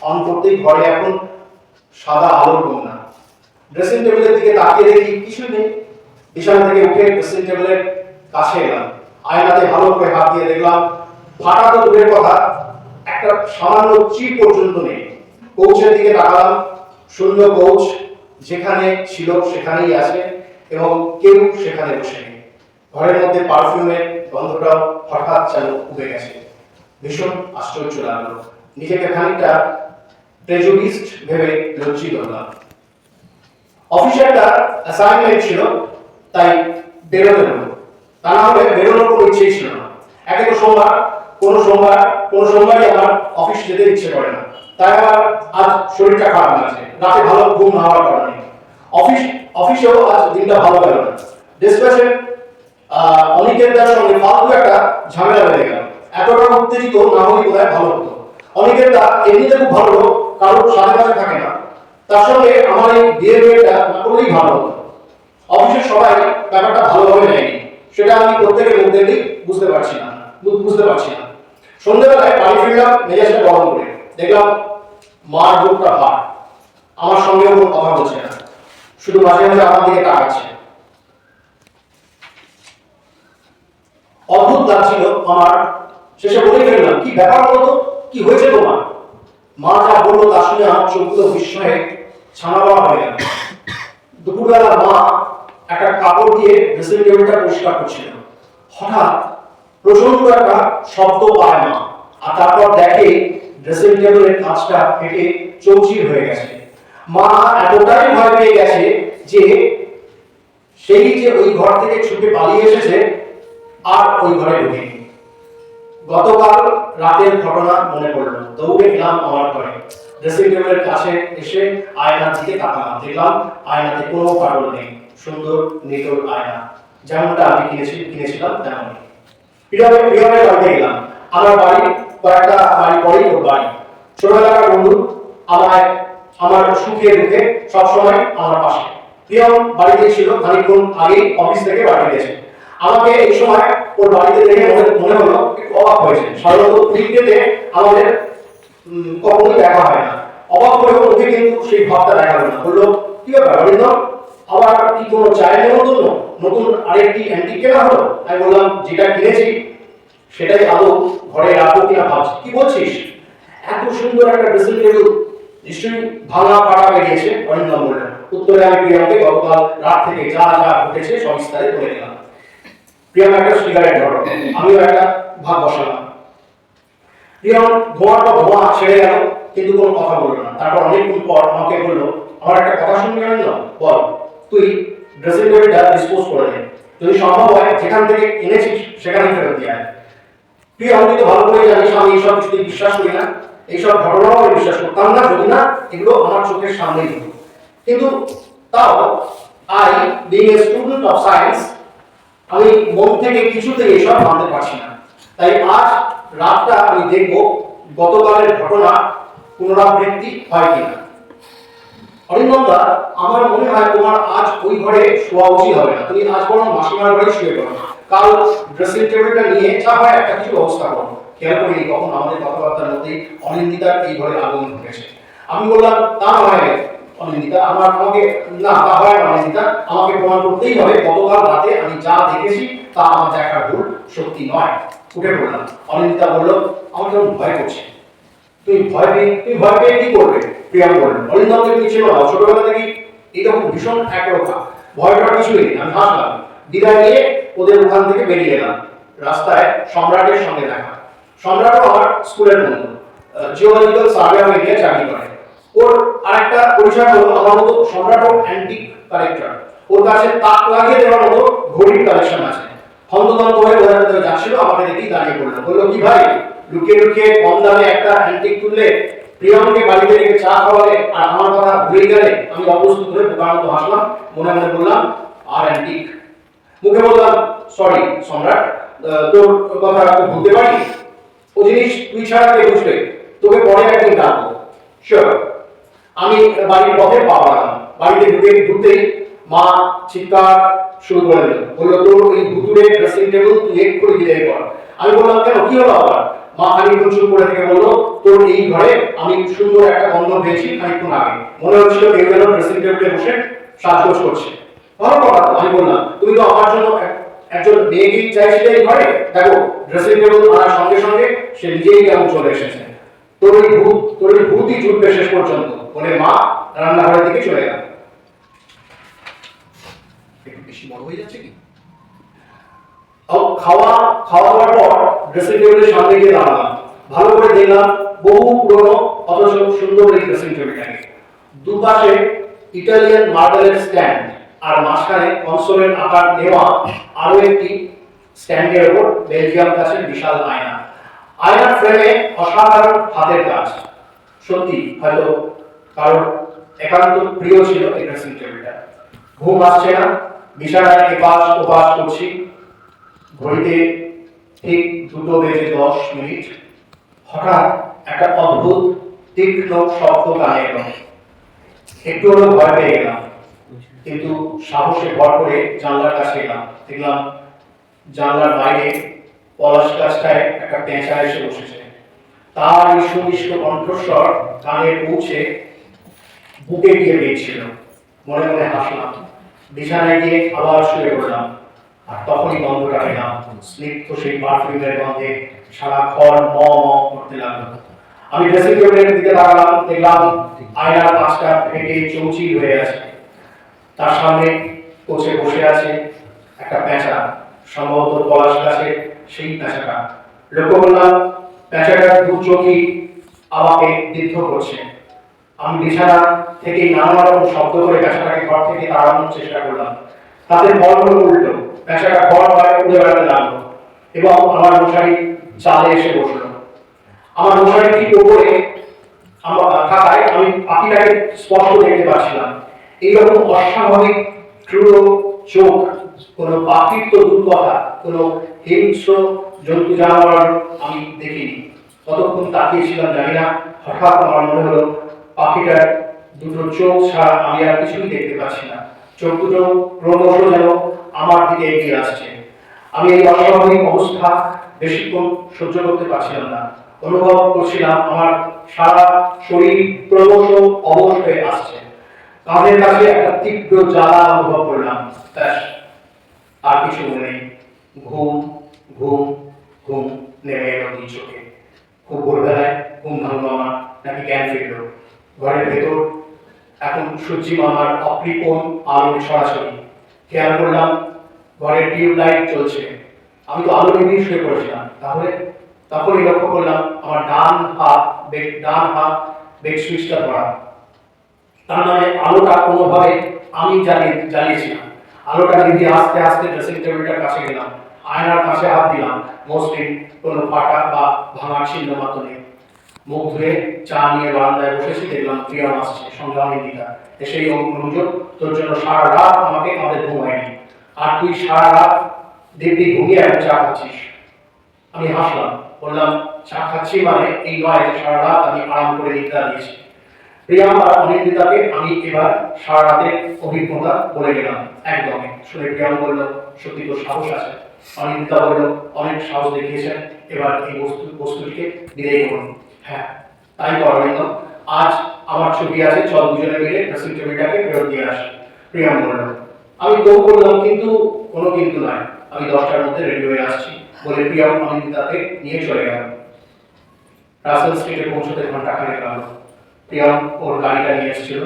On করতেই ঘরে এখন সাদা আলোর বন্যা। ড্রেসিং টেবিলের দিকে তাকিয়ে দেখি কিছুই নেই। বিছানা থেকে উঠে ড্রেসিং টেবিলের কাছে এলাম, আয়নাতে ভালো করে হাত দিয়ে দেখলাম ফাটা তো দূরের কথা, একটা সামান্য চিপ পর্যন্ত নেই। কৌচের দিকে তাকালাম, শূন্য কৌচ, যেখানে ছিল সেখানেই আছে এবং কেউ সেখানে বসে নেই। ঘরের মধ্যে পারফিউমের গন্ধটাও হঠাৎ যেন উবে গেছে। ভীষণ আশ্চর্য লাগলো, নিজেকে খানিকটা প্রেজুডিস্ট ভেবে লজ্জিত হলাম। অফিসে একটা অ্যাসাইনমেন্ট ছিল, তাই বেরোতে হলো। তা না হলে বেরোনোর কোনো ইচ্ছেই ছিল না। একে তো সোমবার, কোনো সোমবারই আমার অফিস যেতে ইচ্ছে করে না। তাই আমার আজ শরীরটা খারাপ লাগছে, রাতে ভালো ঘুম না হওয়ার কারণে। অফিসেও আজ দিনটা ভালো গেল না। ডিসকাশন অনিকের দার সঙ্গে ফালতু একটা ঝামেলা বেড়ে গেল। এতটা উত্তেজিত না হলে বোধহয় ভালো হতো। অনিকের দা এমনিতে খুব ভালো লোক, কারোর সাথে পাশে থাকে না। তার সঙ্গে আমার এই বিহেভিয়ারটা না করলেই ভালো হতো। অফিসের সবাই ব্যাপারটা ভালোভাবে নেয়নি, সেটা আমি প্রত্যেকের মুখ দেখেই বুঝতে পারছি না। সন্ধ্যাবেলায় বাড়ি ফিরলাম মেজাজটা গরম করে। দেখলাম মার বুকটা ভার, আমার সঙ্গেও কোনো কথা বলছে না, শুধু মাঝে মাঝে আমার দিকে তাকাচ্ছে। অদ্ভুত লাগছিল আমার। শেষে বলে ফেললাম, কি ব্যাপার বলতো, কি হয়েছে তোমার? মা যা বললো তা শুনে আমার চোখগুলো বিস্ময়ে ছানা বড়া হয়ে গেল। দুপুরবেলা মা একটা কাপড় দিয়ে ড্রেসিং টেবিলটা পরিষ্কার করছিল। হঠাৎ প্রচন্ড একটা শব্দ পায় মা, আর তারপর দেখে ড্রেসিং টেবিলের কাঁচটা ফেটে চৌচির হয়ে গেছে। মা এতটাই ভয় পেয়ে গেছে যে সেই যে ওই ঘর থেকে ছুটে পালিয়ে এসেছে আর ওই ঘরে ঢুকেনি। গতকাল রাতের ঘটনা মনে পড়লো, দৌড়ে গেলাম আমার ঘরে। ড্রেসিং টেবিলের কাছে এসে আয়নার দিকে তাকালাম, দেখলাম আয়নাতে কোনো ফাটল নেই, সুন্দর নিটোল আয়না, যেমনটা আমি কিনেছিলাম তেমনই। প্রিয়মের বাড়িতে গেলাম। আমার বাড়ি কয়েকটা বাড়ি পরেই ওর বাড়ি। ছোটবেলাকার বন্ধু, আমার সুখে দুঃখে সবসময় আমার পাশে। প্রিয়ম বাড়িতে ছিল, খানিকক্ষণ আগেই অফিস থেকে বাড়ি গেছে। আমাকে এই সময় ওর বাড়িতে দেখে মনে হলো একটু অবাক হয়েছে। সাধারণত ক্রিকেটে আমাদের কখনোই দেখা হয় না। অবাক হয়ে ওকে কিন্তু সেই ভাবটা দেখালো না। বললো, কি ব্যাপার অরিন্দম, আবার কি কোনো চায়ের নেমন্তন্ন, নতুন আরেকটি অ্যান্টিক কেনা হলো? আমি বললাম, যেটা কিনেছি সেটাই আদৌ ঘরে রাখবো কিনা ভাবছি। কি বলছিস? এত সুন্দর একটা ড্রেসিং টেবিল নিশ্চয়ই ভাঙা পাড়া বেরিয়েছে, অরিন্দম বললেন। উত্তরে আমি প্রিয়মকে গতকাল রাত থেকে যা যা ঘটেছে সবিস্তারে বলে দিলাম। প্রিয়ম একটা সিগারেট ধরো, আমিও একটা ভাগ বসালাম। প্রিয়ম ধোঁয়া ছেড়ে গেল, কিন্তু কোনো কথা বললো না। তারপর অনেকক্ষণ পর আমাকে বললো, আমার একটা কথা শুনবি না? বল। তুই ড্রেসিং টেবিলটা ডিসপোজ করে দে, যদি সম্ভব হয় যেখান থেকে এনেছিস সেখানে ফেরত দিয়ে আয়। প্রিয়ম, তুই তো ভালো করে জানিস আমি এইসব কিছুতে বিশ্বাস করি না, এইসব ঘটনাও আমি বিশ্বাস করতাম না যদি না এগুলো আমার চোখের সামনেই হতো। কিন্তু তাও I being a student of science, আমি মন থেকে কিছুতেই এসব মানতে পারছি না। তাই আজ রাতটা আমি দেখব গতকালের ঘটনা পুনরাবৃত্তি হয় কিনা। অরিন্দম দা, আমার মনে হয় তোমার আজ ওই ঘরে শোয়া উচিত হবে না, তুমি আজ বরং মাসিমার ঘরে শুয়ে পড়ো। কাল ড্রেসিং টেবিলটা নিয়ে যা হয় একটা কিছু ব্যবস্থা করো। খেয়াল করিনি কখন আমাদের কথাবার্তার মধ্যেই অনিন্দিতার এই ঘরে আগমন ঘটেছে। আমি বললাম, তা নয় অনিন্দিতা, আমাকে না, তা হয় অনিন্দিতা, আমাকে প্রমাণ করতেই হবে গতকাল রাতে আমি যা দেখেছি তা আমার দেখার ভুল, সত্যি নয়। উঠে পড়লাম। অনিন্দিতা বলল, আমার কেমন ভয় করছে। তুমি ভয় পেয়ে কি করবে? প্রিয়াম বললেন, অরিন্দমকে তুমি ছিল না, ছোটবেলা থেকে এইরকম ভীষণ একরোখা, ভয়টা কিছুই নেই। আমি হাসলাম। বিদায় নিয়ে ওদের ওখান থেকে বেরিয়ে এলাম। রাস্তায় সম্রাটের সঙ্গে দেখা। সম্রাটও আমার স্কুলের বন্ধু, জিওলজিক্যাল সার্ভে অফ ইন্ডিয়া চাকরি করে। ওর আরেকটা পরিচয় হলো আমার মতো সম্রাটও অ্যান্টিক কালেক্টর। ওর কাছে তাক লাগিয়ে দেওয়ার মতো ঘড়ির কালেকশন আছে। হন্তদন্ত হয়ে বোঝাতে যাচ্ছিল, আমাকে দেখেই দাঁড়িয়ে পড়লো। বললো, কি ভাই, লুকিয়ে কম দামে একটা অ্যান্টিক তুললে, প্রিয়মকে বাড়িতে রেখে চা খাওয়ালে, আর আমার কথা ভুলে গেলে? আমি অপ্রস্তুত হয়ে বোকার মতো হাসলাম। মনে মনে বললাম, আর অ্যান্টিক? মুখে বললাম, সরি সম্রাট, তোর কথা ভুলতে পারি। ও জিনিস তুই ছাড়া কে বুঝবে? তোকে পরে একদিন ডাকবো, শিওর। আমি বাড়ির পথে পা বাড়ালাম। বাড়িতে ঢুকতেই মা চিৎকার শুরু করে দিল। বললো, তোর ওই ভুতুরে ড্রেসিং টেবিল তুই এক করে বিদায় কর। আমি বললাম, কেন, কি হলো আবার? মা খানিকক্ষণ চুপ করে থেকে বললো, তোর এই ঘরে আমি সুন্দর একটা গন্ধ পেয়েছি খানিকক্ষণ আগে, মনে হচ্ছিল কেউ যেন ড্রেসিং টেবিলে বসে সাজগোজ করছে। ভালো কথা তো, আমি বললাম তুমি তো আমার জন্য একজন মেয়েকেই চাইছিলে এই ঘরে, দেখো ড্রেসিং টেবিল আনার সঙ্গে সঙ্গে সে নিজেই কেমন চলে এসেছে, তোর ওই ভূতই জুটবে শেষ পর্যন্ত, বলে মা রান্নাঘরের দিকে চলে গেল। একটু বেশি বড় হয়ে যাচ্ছে কি? খাওয়া দাওয়ার পর ড্রেসিং টেবিলের সামনে গিয়ে দাঁড়ালাম, ভালো করে দেখলাম বহু পুরনো অথচ সুন্দর এই ড্রেসিং টেবিলটাকে। দুপাশে ইটালিয়ান মার্বেলের স্ট্যান্ড, আর মাঝখানে কনসোলের আকার নেওয়া আরো একটি স্ট্যান্ডের উপর বেলজিয়াম কাছের বিশাল আয়না। আয়নার ফ্রেমে অসাধারণ হাতের কাজ। সত্যি হয়তো কারোর একান্ত প্রিয় ছিল এই ড্রেসিং টেবিলটা। ঘুম আসছে না, বিছানায় এপাশ ওপাশ করছি। ঘড়িতে ঠিক 2:10 হঠাৎ একটা অদ্ভুত তীক্ষ্ণ শব্দ কানে এলো। একটু হলেও ভয় পেয়ে গেলাম, কিন্তু সাহসে ভর করে জানলার কাছে গেলাম। দেখলাম জানলার বাইরে পলাশ গাছটায় একটা পেঁচা এসে বসেছে। তার এই সুমিষ্ট কণ্ঠস্বর কানে পৌঁছে বুকে গিয়ে পেয়েছিল। মনে মনে হাসলাম, বিছানায় গিয়ে আবার শুয়ে পড়লাম। আর তখনই গন্ধটা পেলাম, স্নিগ্ধ সেই পারফিউমের গন্ধে সারা ঘর ম করতে লাগলো। আমি ড্রেসিং টেবিলের দিকে তাকালাম, দেখলাম আয়নার পাঁচটা ফেটে চৌচির হয়ে আছে। তার সামনে কোচে বসে আছে একটা পেঁচা, সম্ভবত পলাশ গাছের সেই পেঁচাটা। লক্ষ্য করলাম পেঁচাটার দু চোখই আমাকে বিদ্ধ করছে। আমি বিছানা থেকে নানা রকম শব্দ করে পেঁচাটাকে ঘর থেকে তাড়ানোর চেষ্টা করলাম। তাতে ফল হলো উল্টো, পেঁচাটা ঘর বাইরে উড়ে বেড়াতে লাগলো এবং আমার মশারি চালে এসে বসলো। আমার মশারি ঠিক উপরে থাকায় আমি পাখিটাকে স্পষ্ট দেখতে পাচ্ছিলাম। এইরকম অস্বাভাবিক ক্রূর চোখ কোনো পাখির তো দূর কথা, কোনো হিংস্র জন্তু জানোয়ার আমি দেখিনি। কতক্ষণ তাকিয়েছিলাম জানি না, হঠাৎ আমার মনে হলো পাখিটার দুটো চোখ ছাড়া আমি আর কিছুই দেখতে পাচ্ছি না। চোখ দুটো ক্রমশ যেন আমার দিকে এগিয়ে আসছে। আমি এই অস্বাভাবিক অবস্থা বেশিক্ষণ সহ্য করতে পারছিলাম না। অনুভব করছিলাম আমার সারা শরীর ক্রমশ অবশ হয়ে আসছে। কাঁধের কাছে একটা তীব্র জ্বালা অনুভব করলাম। ব্যাস, আর কিছু মনে নেই। ঘুম ঘুম ঘুম নেমে এলো দুই চোখে। খুব ভোরবেলায় ঘুম ভাঙলো আমার, নাকি জ্ঞান ফিরল। ঘরের ভেতর এখন সূর্যি মামার অকৃপণ আলো ছড়াছড়ি। খেয়াল করলাম ঘরের টিউব লাইট চলছে। আমি তো আলো নিভিয়ে শুয়ে পড়েছিলাম। তাহলে তখনই লক্ষ্য করলাম আমার ডান হাত বেড সুইচটা ধরা। তার মানে আলোটা কোনোভাবে আমি জ্বালিয়েছিলাম। আলোটা নিভিয়ে আস্তে আস্তে ড্রেসিং টেবিলটার কাছে গেলাম, আয়নার কাছে হাত দিলাম। মসৃণ কোনো ফাটা বা ভাঙার চিহ্ন মাত্র নেই। মুখ ধুয়ে চা নিয়ে বারান্দায় বসেছি, দেখলাম প্রিয়াম আসছে, সঙ্গে অনিন্দিতা। এসেই অনুযোগ, তোর জন্য সারা রাত আমাদের ঘুম হয়নি, আর তুই সারা রাত দিব্যি ঘুমিয়ে এখন চা খাচ্ছিস। আমি হাসলাম, বললাম চা খাচ্ছি মানে এই নয় যে সারা রাত আমি আরাম করে নিদ্রা দিয়েছি। প্রিয়াম আর অনিন্দিতাকে আমি এবার সারা রাতের অভিজ্ঞতা বলে গেলাম একদমে। শুনে প্রিয়াম বলল, সত্যি তো সাহস আছে। অনিন্দিতা বলল, অনেক সাহস দেখিয়েছেন, এবার এই বস্তুটিকে বিদায় করুন। হ্যাঁ তাই করবেন। আজ আমার ছুটি আছে, চল দুজনে মিলে ড্রেসিং টেবিলটাকে ফেরত দিয়ে আসি। প্রিয়াম বলল। আমি তো বললাম, কিন্তু কোনো কিন্তু নয়, আমি 10টার মধ্যে রেডি হয়ে আসছি, বলে প্রিয়াম অনিন্দিতাকে নিয়ে চলে গেল। রাসেল স্ট্রিটে পৌঁছতে ঘন্টা খানেক লাগলো। প্রিয়াম ওর গাড়িটা নিয়ে এসেছিল।